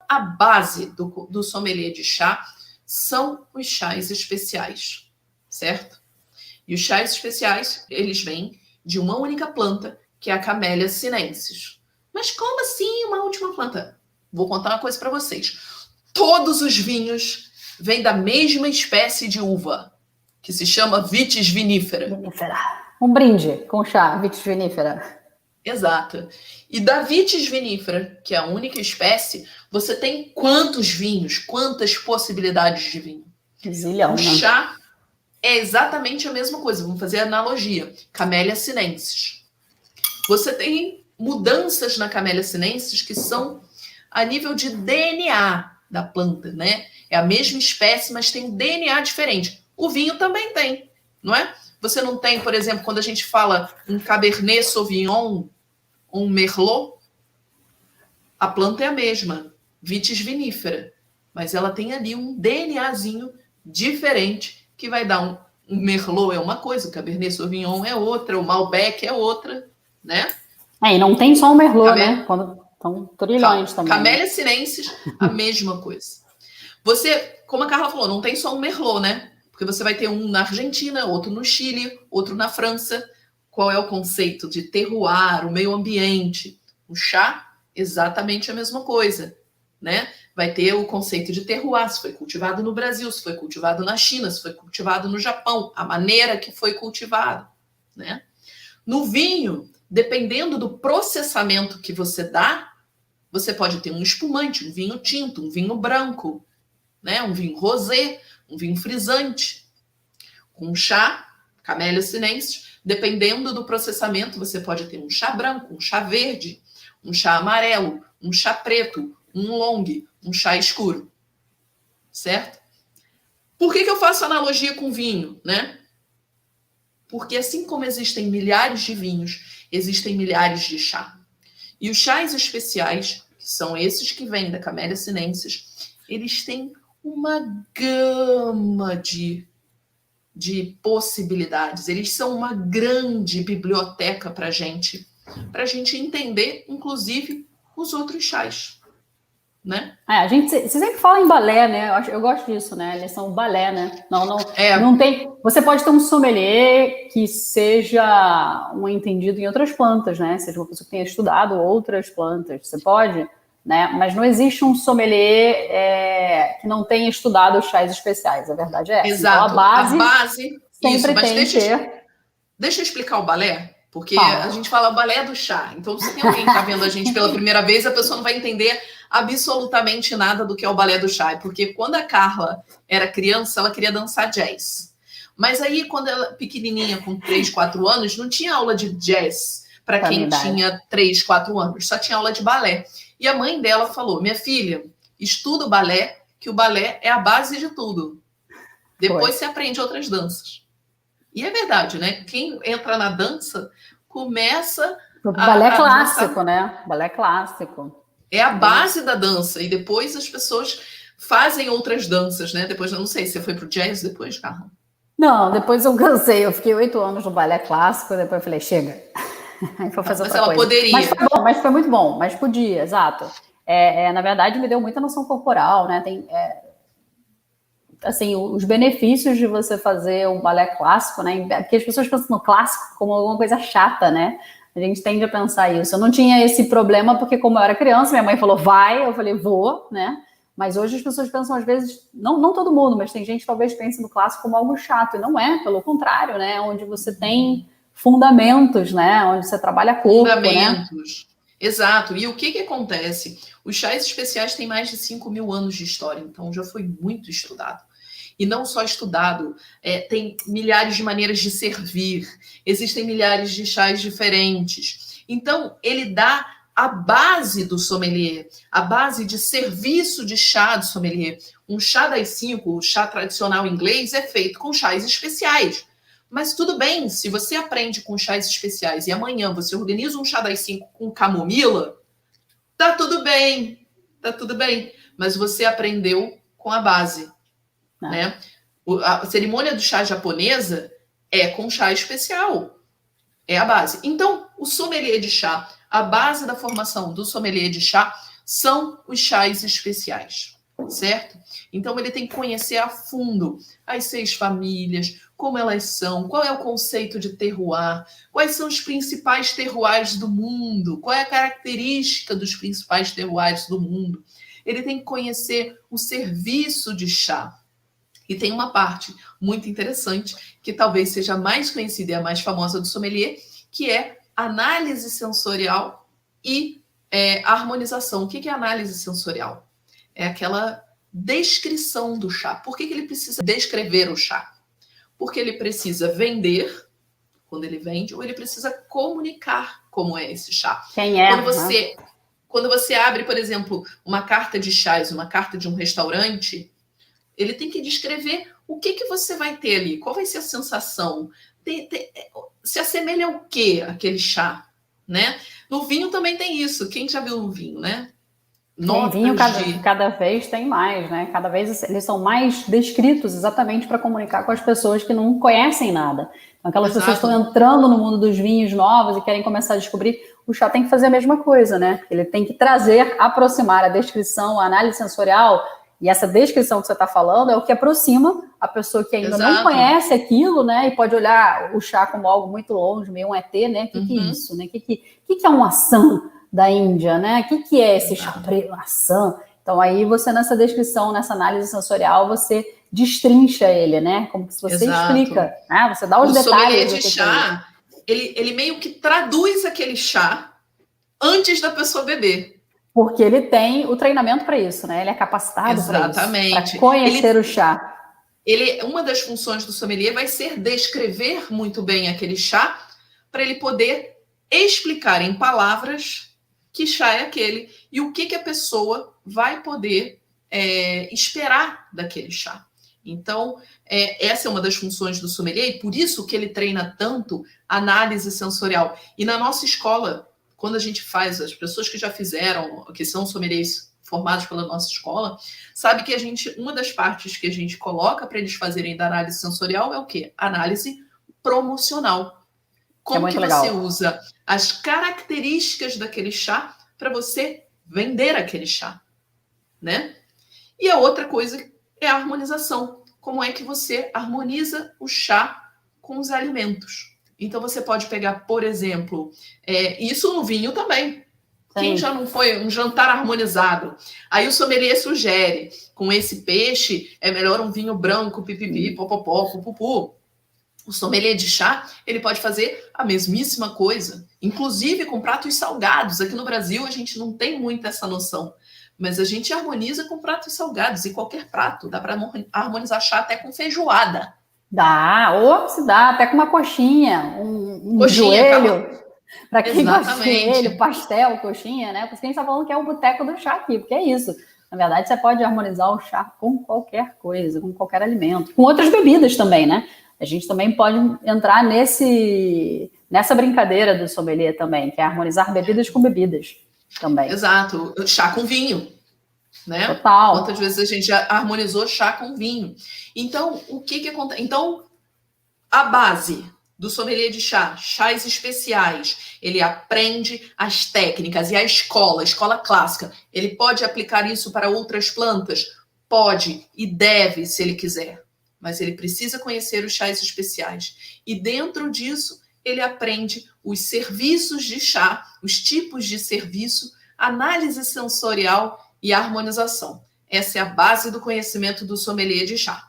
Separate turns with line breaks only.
a base do sommelier de chá são os chás especiais, certo? E os chás especiais, eles vêm de uma única planta, que é a Camellia sinensis. Mas como assim uma última planta? Vou contar uma coisa para vocês. Todos os vinhos vêm da mesma espécie de uva, que se chama Vitis vinifera.
Um brinde com chá, Vitis vinifera.
Exato. E da Vitis vinifera, que é a única espécie, você tem quantos vinhos, quantas possibilidades de vinho?
Zilhão,
O chá é exatamente a mesma coisa. Vamos fazer a analogia. Camellia sinensis. Você tem mudanças na Camellia sinensis que são a nível de DNA da planta, né? É a mesma espécie, mas tem DNA diferente. O vinho também tem, não é? Você não tem, por exemplo, quando a gente fala um Cabernet Sauvignon, um Merlot, a planta é a mesma, Vitis vinifera, mas ela tem ali um DNAzinho diferente que vai dar um Merlot é uma coisa, o Cabernet Sauvignon é outra, o Malbec é outra, né?
E não tem só o Merlot, né? São trilhões também.
Camellia sinensis, a mesma coisa. Você, como a Carla falou, não tem só um Merlot, né? Porque você vai ter um na Argentina, outro no Chile, outro na França. Qual é o conceito de terroir, o meio ambiente? O chá, exatamente a mesma coisa, né? Vai ter o conceito de terroir, se foi cultivado no Brasil, se foi cultivado na China, se foi cultivado no Japão, a maneira que foi cultivado, né? No vinho, dependendo do processamento que você dá, você pode ter um espumante, um vinho tinto, um vinho branco, né? Um vinho rosé, um vinho frisante. Com chá, Camellia sinensis, dependendo do processamento, você pode ter um chá branco, um chá verde, um chá amarelo, um chá preto, um long, um chá escuro. Certo? Por que eu faço analogia com vinho, né? Porque assim como existem milhares de vinhos, existem milhares de chá. E os chás especiais, que são esses que vêm da Camellia sinensis, eles têm uma gama de possibilidades. Eles são uma grande biblioteca para a gente entender, inclusive, os outros chás, né?
Você sempre fala em balé, né? Eu gosto disso, né? Eles são balé, né? Não tem. Você pode ter um sommelier que seja um entendido em outras plantas, né? Seja uma pessoa que tenha estudado outras plantas. Você pode, né? Mas não existe um sommelier que não tenha estudado os chás especiais. A verdade é essa.
Exato.
Então, a base
sempre
tem que ter.
Deixa eu explicar o balé. Porque a gente fala balé do chá. Então, se tem alguém que está vendo a gente pela primeira vez, a pessoa não vai entender absolutamente nada do que é o balé do chá. Porque quando a Carla era criança, ela queria dançar jazz. Mas aí, quando ela pequenininha, com 3, 4 anos, não tinha aula de jazz para quem tinha 3, 4 anos. Só tinha aula de balé. E a mãe dela falou, minha filha, estuda o balé, que o balé é a base de tudo. Depois você aprende outras danças. E é verdade, né? Quem entra na dança começa
balé clássico, né? Balé clássico.
É a base da dança. E depois as pessoas fazem outras danças, né? Depois, eu não sei, você foi pro jazz depois, Carla?
Não, depois eu cansei. Eu fiquei 8 anos no balé clássico, depois eu falei, chega. Aí foi fazer outra coisa.
Poderia.
Mas foi muito bom, mas podia, exato. Na verdade, me deu muita noção corporal, né? Assim, os benefícios de você fazer um balé clássico, né? Porque as pessoas pensam no clássico como alguma coisa chata, né? A gente tende a pensar isso. Eu não tinha esse problema porque, como eu era criança, minha mãe falou, vai, eu falei, vou, né? Mas hoje as pessoas pensam, às vezes, não todo mundo, mas tem gente que talvez pense no clássico como algo chato, e não é, pelo contrário, né? Onde você tem fundamentos, né? Onde você trabalha corpo,
fundamentos. Né? Exato. E o que acontece? Os chás especiais têm mais de 5.000 anos de história, então já foi muito estudado. E não só estudado, tem milhares de maneiras de servir, existem milhares de chás diferentes. Então, ele dá a base do sommelier, a base de serviço de chá do sommelier. Um chá das 5, o chá tradicional inglês, é feito com chás especiais. Mas tudo bem, se você aprende com chás especiais e amanhã você organiza um chá das 5 com camomila, tá tudo bem, tá tudo bem. Mas você aprendeu com a base. Né? A cerimônia do chá japonesa é com chá especial. É a base. Então, o sommelier de chá, a base da formação do sommelier de chá são os chás especiais, certo? Então, ele tem que conhecer a fundo as 6 famílias, como elas são, qual é o conceito de terroir, quais são os principais terroirs do mundo, qual é a característica dos principais terroirs do mundo. Ele tem que conhecer o serviço de chá. E tem uma parte muito interessante, que talvez seja a mais conhecida e a mais famosa do sommelier, que é análise sensorial e harmonização. O que é análise sensorial? É aquela descrição do chá. Por que ele precisa descrever o chá? Porque ele precisa vender, quando ele vende, ou ele precisa comunicar como é esse chá.
Quem é?
Quando você abre, por exemplo, uma carta de chás, uma carta de um restaurante, ele tem que descrever o que você vai ter ali, qual vai ser a sensação, se assemelha ao quê aquele chá, né? No vinho também tem isso. Quem já viu no vinho, né?
Notas vinho cada vez tem mais, né? Cada vez eles são mais descritos exatamente para comunicar com as pessoas que não conhecem nada. Então, aquelas pessoas que estão entrando no mundo dos vinhos novos e querem começar a descobrir, o chá tem que fazer a mesma coisa, né? Ele tem que trazer, aproximar a descrição, a análise sensorial, e essa descrição que você está falando é o que aproxima a pessoa que ainda não conhece aquilo, né? E pode olhar o chá como algo muito longe, meio um ET, né? O que é isso, né? O que é um assam da Índia, né? O que é esse chá preto, assam? Então, aí você, nessa descrição, nessa análise sensorial, você destrincha ele, né? Como se você explica, né? Você dá os detalhes. O
sommelier de chá, ele meio que traduz aquele chá antes da pessoa beber.
Porque ele tem o treinamento para isso, né? Ele é capacitado para isso, para conhecer o chá.
Uma das funções do sommelier vai ser descrever muito bem aquele chá para ele poder explicar em palavras que chá é aquele e o que a pessoa vai poder esperar daquele chá. Então, essa é uma das funções do sommelier e por isso que ele treina tanto análise sensorial. E na nossa escola, quando a gente faz, as pessoas que já fizeram, que são sommeliers formados pela nossa escola, sabe que uma das partes que a gente coloca para eles fazerem da análise sensorial é o quê? Análise promocional. Como que você usa as características daquele chá para você vender aquele chá, né? E a outra coisa é a harmonização. Como é que você harmoniza o chá com os alimentos? Então, você pode pegar, por exemplo, isso no vinho também. Sim. Quem já não foi um jantar harmonizado? Aí o sommelier sugere, com esse peixe, é melhor um vinho branco, pipipi, popopó, pupupu. O sommelier de chá, ele pode fazer a mesmíssima coisa, inclusive com pratos salgados. Aqui no Brasil, a gente não tem muito essa noção, mas a gente harmoniza com pratos salgados, e qualquer prato. Dá para harmonizar chá até com feijoada.
Dá, ou se dá, até com uma coxinha, um joelho, para quem gosta de joelho, pastel, coxinha, né? Porque a gente está falando que é o boteco do chá aqui, porque é isso. Na verdade, você pode harmonizar o chá com qualquer coisa, com qualquer alimento, com outras bebidas também, né? A gente também pode entrar nessa brincadeira do sommelier também, que é harmonizar bebidas com bebidas também.
Exato, chá com vinho. Né?
Total.
Quantas vezes a gente já harmonizou chá com vinho? Então, o que acontece? Então, a base do sommelier de chá, chás especiais, ele aprende as técnicas e a escola clássica, ele pode aplicar isso para outras plantas? Pode e deve, se ele quiser. Mas ele precisa conhecer os chás especiais. E dentro disso, ele aprende os serviços de chá, os tipos de serviço, análise sensorial e harmonização. Essa é a base do conhecimento do sommelier de chá.